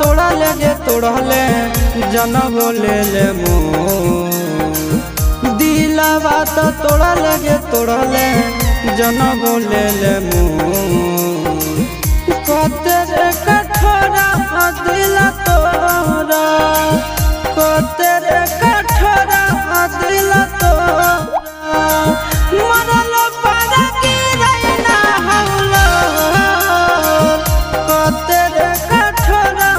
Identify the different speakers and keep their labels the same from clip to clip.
Speaker 1: तोड़ा लगे तोड़ले जन बोले ले दिलवा तो तोड़ा लगे तोड़ले जन बोले ले कतेरे कठोरा दिल तोरा कतेरे कठोरा दिल तोरा मरल पारा की रहना हौला कतेरे कठोरा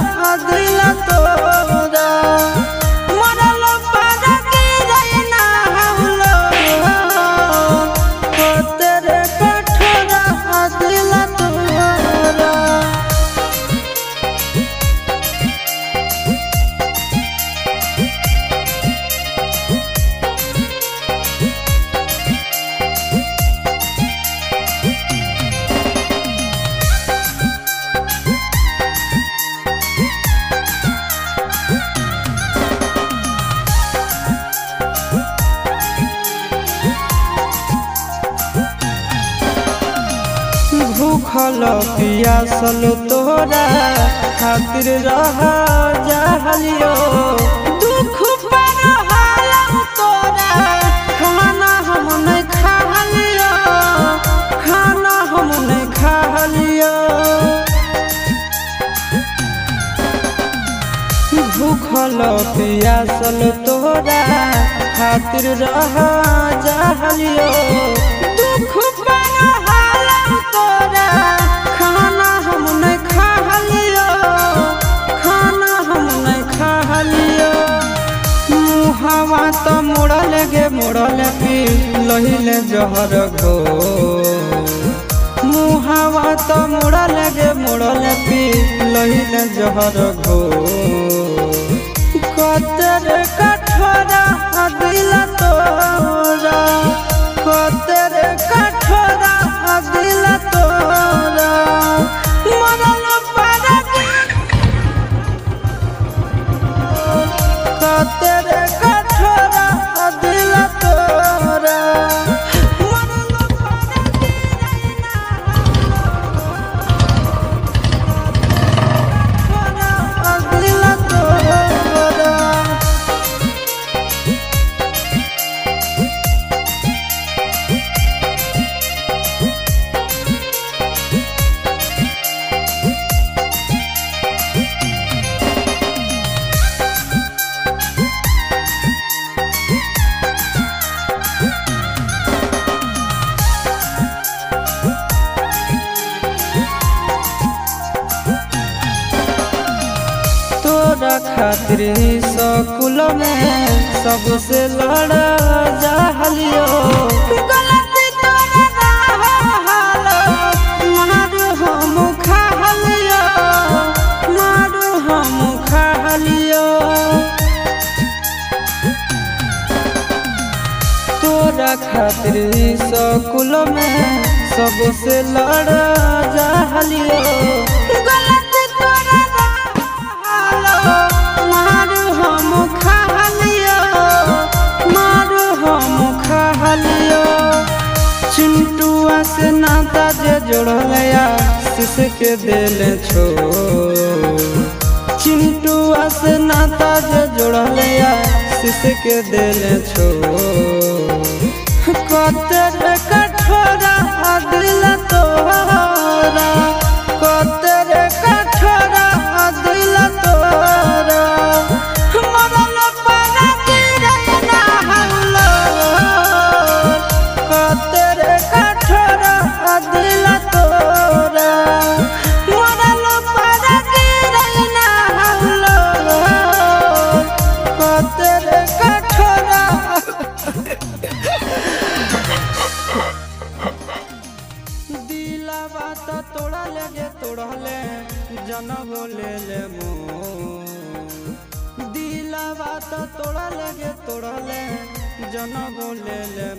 Speaker 1: दिल तोरा मरल पारा की रहना हौला कतेरे कठोरा दिल तोरा। भूखल पियासल तोरा खातिर रह जहलियो दुख पर हालम तोरा खाना हम नहीं खालियो खाना हम नहीं खालियो भूखल पियासल तोरा खातिर रह जहलियो दुख पर तोरा खाना हम नहीं खालियो खाना हम नहीं खालियो मुहावा तो मोड़ल गे मोड़ल पी लहिले जहर घो मुहावा तो मोड़ल गे मोड़ल पी लहिले जहर घो कतेरे कठोरा दिल तोरा कतेरे कठोरा दिल तोरा मरल पारा कतेरे कठोरा दिल तोरा मरल पारा दिल तोरा। तोरा खातिर स्कूल में सबसे लड़ा जहलियो गलती तोरा हालो मारू हम खालियो मारू हम खालियो तोरा खातिर स्कूल में सबसे लड़ा जहलियो गलती तोरा मारू हम खालियो मारू हम खालियो चिंटुआ से नाता जे जोड़लया शीश के दिल छो चिंटुआ से नाता जे जोड़लया शीश के दिल छो कतेरे कठोरा दिल तोरा कतेरे कठोरा दिल तोरा मरल पारा की रहना हौला कतेरे कठोरा दिल तोरा मरल पारा की रहना हौला कतेरे कठोरा दिलवा तो तोड़ा लगे तोड़ले जन बोले ले दिलवा तो तोड़ा लगे तोड़ले जन बोले ले